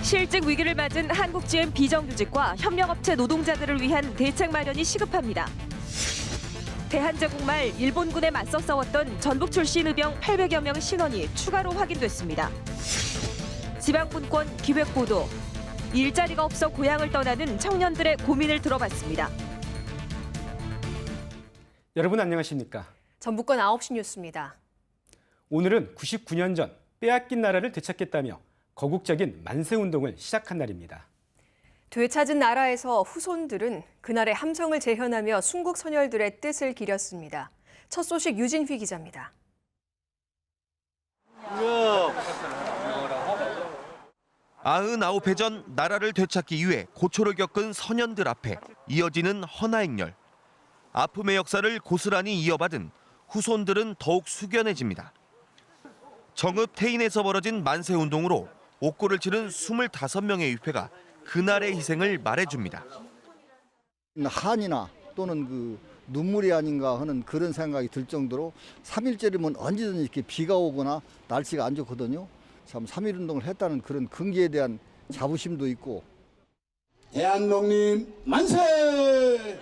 실직 위기를 맞은 한국GM 비정규직과 협력업체 노동자들을 위한 대책 마련이 시급합니다. 대한제국 말 일본군에 맞서 싸웠던 전북 출신 의병 800여 명 신원이 추가로 확인됐습니다. 지방분권 기획보도, 일자리가 없어 고향을 떠나는 청년들의 고민을 들어봤습니다. 여러분 안녕하십니까? 전북권 9시 뉴스입니다. 오늘은 99년 전 빼앗긴 나라를 되찾겠다며 거국적인 만세운동을 시작한 날입니다. 되찾은 나라에서 후손들은 그날의 함성을 재현하며 순국 선열들의 뜻을 기렸습니다. 첫 소식 유진휘 기자입니다. 99회 전 나라를 되찾기 위해 고초를 겪은 선현들 앞에 이어지는 헌화행렬. 아픔의 역사를 고스란히 이어받은 후손들은 더욱 숙연해집니다. 정읍 태인에서 벌어진 만세운동으로 옥고를 치른 25명의 위패가 그날의 희생을 말해줍니다. 한이나 또는 그 눈물이 아닌가 하는 그런 생각이 들 정도로 3.1절이면 언제든지 이렇게 비가 오거나 날씨가 안 좋거든요. 참 3.1 운동을 했다는 그런 근기에 대한 자부심도 있고. 대한독립 만세!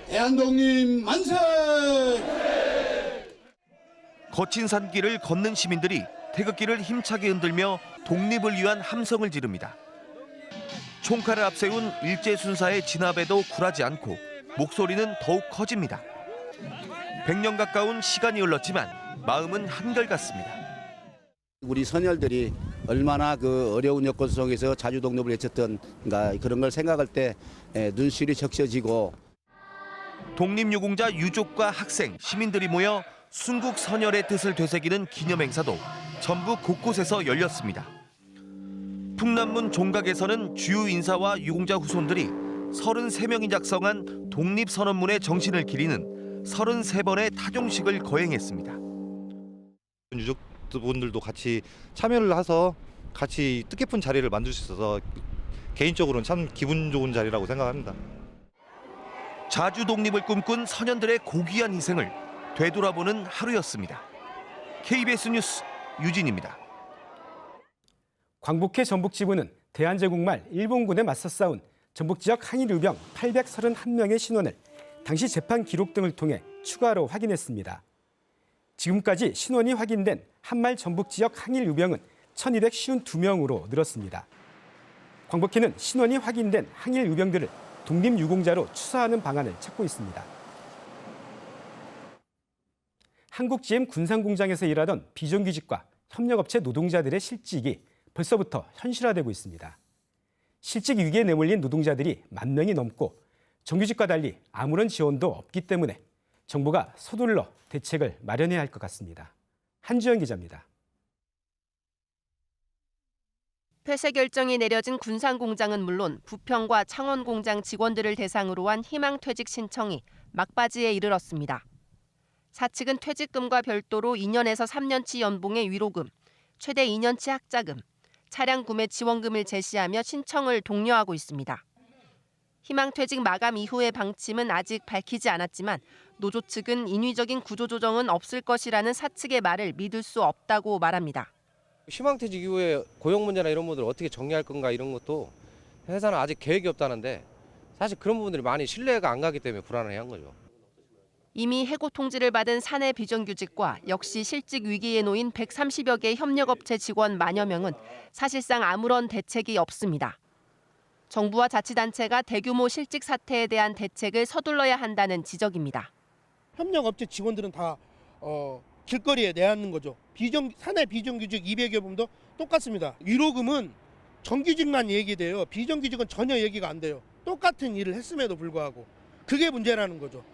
대한독립 만세! 거친 산길을 걷는 시민들이 태극기를 힘차게 흔들며 독립을 위한 함성을 지릅니다. 총칼을 앞세운 일제순사의 진압에도 굴하지 않고 목소리는 더욱 커집니다. 100년 가까운 시간이 흘렀지만 마음은 한결같습니다. 우리 선열들이 얼마나 그 어려운 여건 속에서 자주 독립을 외쳤던가 그런 걸 생각할 때 눈시울이 적셔지고. 독립유공자 유족과 학생, 시민들이 모여 순국 선열의 뜻을 되새기는 기념행사도 전북 곳곳에서 열렸습니다. 풍남문 종각에서는 주요 인사와 유공자 후손들이 33명이 작성한 독립선언문의 정신을 기리는 33번의 타종식을 거행했습니다. 유족분들도 같이 참여를 해서 같이 뜻깊은 자리를 만들 수 있어서 개인적으로는 참 기분 좋은 자리라고 생각합니다. 자주 독립을 꿈꾼 선현들의 고귀한 희생을 되돌아보는 하루였습니다. KBS 뉴스 유진입니다. 광복회 전북지부는 대한제국 말 일본군에 맞서 싸운 전북 지역 항일 의병 831명의 신원을 당시 재판 기록 등을 통해 추가로 확인했습니다. 지금까지 신원이 확인된 한말 전북 지역 항일 의병은 1252명으로 늘었습니다. 광복회는 신원이 확인된 항일 의병들을 독립유공자로 추사하는 방안을 찾고 있습니다. 한국GM 군산공장에서 일하던 비정규직과 협력업체 노동자들의 실직이 벌써부터 현실화되고 있습니다. 실직 위기에 내몰린 노동자들이 10,000명이 넘고 정규직과 달리 아무런 지원도 없기 때문에 정부가 서둘러 대책을 마련해야 할 것 같습니다. 한주연 기자입니다. 폐쇄 결정이 내려진 군산공장은 물론 부평과 창원공장 직원들을 대상으로 한 희망퇴직 신청이 막바지에 이르렀습니다. 사측은 퇴직금과 별도로 2년에서 3년치 연봉의 위로금, 최대 2년치 학자금, 차량 구매 지원금을 제시하며 신청을 독려하고 있습니다. 희망퇴직 마감 이후의 방침은 아직 밝히지 않았지만 노조 측은 인위적인 구조조정은 없을 것이라는 사측의 말을 믿을 수 없다고 말합니다. 희망퇴직 이후에 고용 문제나 이런 부분들을 어떻게 정리할 건가 이런 것도 회사는 아직 계획이 없다는데 사실 그런 부분들이 많이 신뢰가 안 가기 때문에 불안해한 거죠. 이미 해고 통지를 받은 사내 비정규직과 역시 실직 위기에 놓인 130여 개 협력업체 직원 10,000여 명은 사실상 아무런 대책이 없습니다. 정부와 자치단체가 대규모 실직 사태에 대한 대책을 서둘러야 한다는 지적입니다. 협력업체 직원들은 다 길거리에 내앉는 거죠. 사내 비정규직 200여 명도 똑같습니다. 위로금은 정규직만 얘기돼요. 비정규직은 전혀 얘기가 안 돼요. 똑같은 일을 했음에도 불구하고 그게 문제라는 거죠.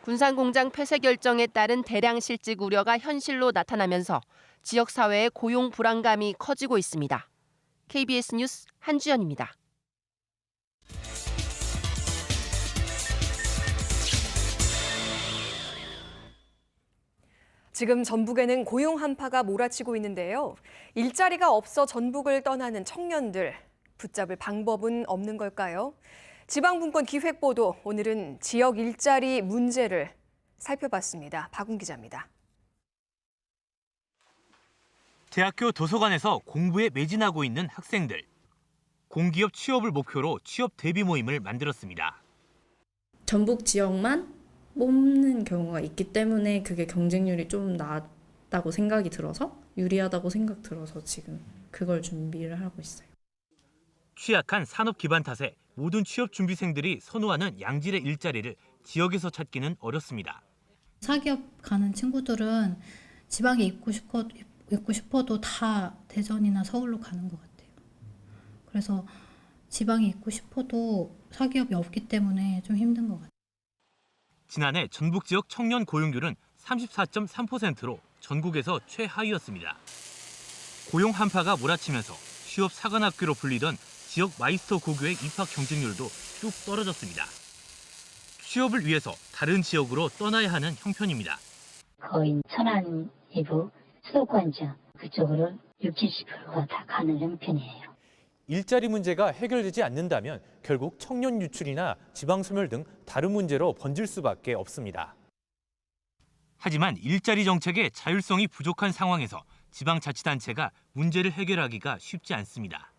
군산공장 폐쇄 결정에 따른 대량 실직 우려가 현실로 나타나면서 지역사회의 고용 불안감이 커지고 있습니다. KBS 뉴스 한주연입니다. 지금 전북에는 고용 한파가 몰아치고 있는데요. 일자리가 없어 전북을 떠나는 청년들, 붙잡을 방법은 없는 걸까요? 지방분권 기획보도, 오늘은 지역 일자리 문제를 살펴봤습니다. 박훈 기자입니다. 대학교 도서관에서 공부에 매진하고 있는 학생들. 공기업 취업을 목표로 취업 대비 모임을 만들었습니다. 전북 지역만 뽑는 경우가 있기 때문에 그게 경쟁률이 좀 낮다고 생각이 들어서 유리하다고 생각 들어서 지금 그걸 준비를 하고 있어요. 취약한 산업 기반 탓에 모든 취업 준비생들이 선호하는 양질의 일자리를 지역에서 찾기는 어렵습니다. 사기업 가는 친구들은 지방에 있고 싶어도 다 대전이나 서울로 가는 것 같아요. 그래서 지방에 있고 싶어도 사기업이 없기 때문에 좀 힘든 것 같아요. 지난해 전북 지역 청년 고용률은 34.3%로 전국에서 최하위였습니다. 고용 한파가 몰아치면서 취업 사관학교로 불리던 지역 마이스터 고교의 입학 경쟁률도 뚝 떨어졌습니다. 취업을 위해서 다른 지역으로 떠나야 하는 형편입니다. 거의 천안 이부 수도권 지역 그쪽으로 60~70%가 다 가는 형편이에요. 일자리 문제가 해결되지 않는다면 결국 청년 유출이나 지방 소멸 등 다른 문제로 번질 수밖에 없습니다. 하지만 일자리 정책의 자율성이 부족한 상황에서 지방자치단체가 문제를 해결하기가 쉽지 않습니다.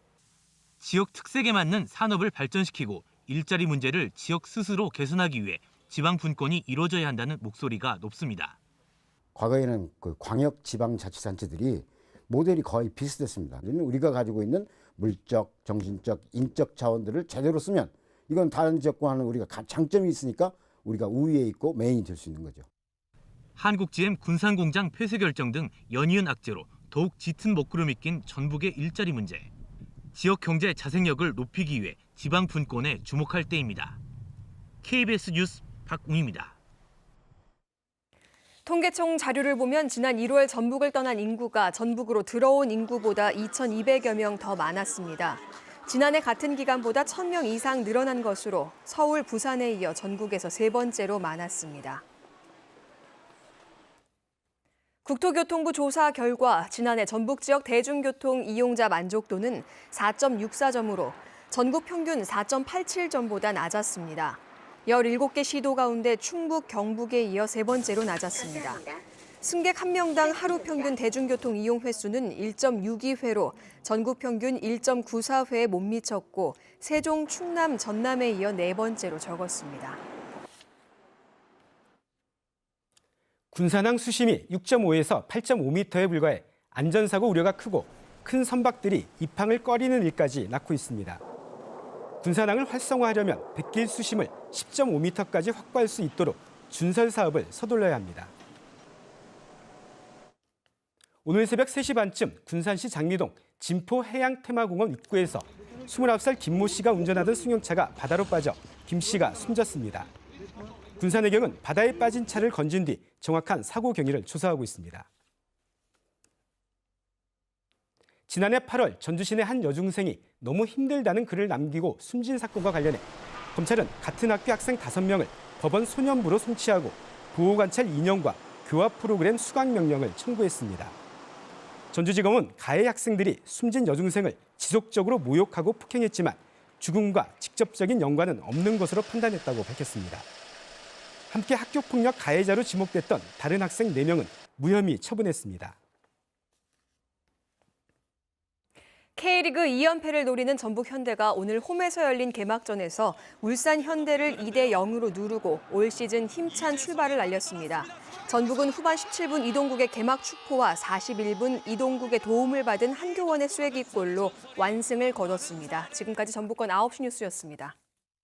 지역 특색에 맞는 산업을 발전시키고 일자리 문제를 지역 스스로 개선하기 위해 지방 분권이 이루어져야 한다는 목소리가 높습니다. 과거에는 그 광역 지방자치단체들이 모델이 거의 비슷했습니다. 우리가 가지고 있는 물적, 정신적, 인적 자원들을 제대로 쓰면 이건 다른 지역과는 우리가 장점이 있으니까 우리가 우위에 있고 메인이 될 수 있는 거죠. 한국GM 군산공장 폐쇄 결정 등 연이은 악재로 더욱 짙은 먹구름이 낀 전북의 일자리 문제. 지역 경제 자생력을 높이기 위해 지방 분권에 주목할 때입니다. KBS 뉴스 박웅입니다. 통계청 자료를 보면 지난 1월 전북을 떠난 인구가 전북으로 들어온 인구보다 2,200여 명 더 많았습니다. 지난해 같은 기간보다 1,000명 이상 늘어난 것으로 서울, 부산에 이어 전국에서 세 번째로 많았습니다. 국토교통부 조사 결과 지난해 전북 지역 대중교통 이용자 만족도는 4.64점으로 전국 평균 4.87점보다 낮았습니다. 17개 시도 가운데 충북, 경북에 이어 세 번째로 낮았습니다. 승객 1명당 하루 평균 대중교통 이용 횟수는 1.62회로 전국 평균 1.94회에 못 미쳤고 세종, 충남, 전남에 이어 네 번째로 적었습니다. 군산항 수심이 6.5에서 8.5m에 불과해 안전사고 우려가 크고 큰 선박들이 입항을 꺼리는 일까지 낳고 있습니다. 군산항을 활성화하려면 백길 수심을 10.5m까지 확보할 수 있도록 준설 사업을 서둘러야 합니다. 오늘 새벽 3시 반쯤 군산시 장미동 진포 해양테마공원 입구에서 29살 김모 씨가 운전하던 승용차가 바다로 빠져 김 씨가 숨졌습니다. 군산해경은 바다에 빠진 차를 건진 뒤 정확한 사고 경위를 조사하고 있습니다. 지난해 8월 전주시 내 한 여중생이 너무 힘들다는 글을 남기고 숨진 사건과 관련해 검찰은 같은 학교 학생 5명을 법원 소년부로 송치하고 보호관찰 2년과 교화 프로그램 수강 명령을 청구했습니다. 전주지검은 가해 학생들이 숨진 여중생을 지속적으로 모욕하고 폭행했지만 죽음과 직접적인 연관은 없는 것으로 판단했다고 밝혔습니다. 함께 학교폭력 가해자로 지목됐던 다른 학생 4명은 무혐의 처분했습니다. K리그 2연패를 노리는 전북 현대가 오늘 홈에서 열린 개막전에서 울산 현대를 2대0으로 누르고 올 시즌 힘찬 출발을 알렸습니다. 전북은 후반 17분 이동국의 개막 축포와 41분 이동국의 도움을 받은 한교원의 쐐기골로 완승을 거뒀습니다. 지금까지 전북권 9시 뉴스였습니다.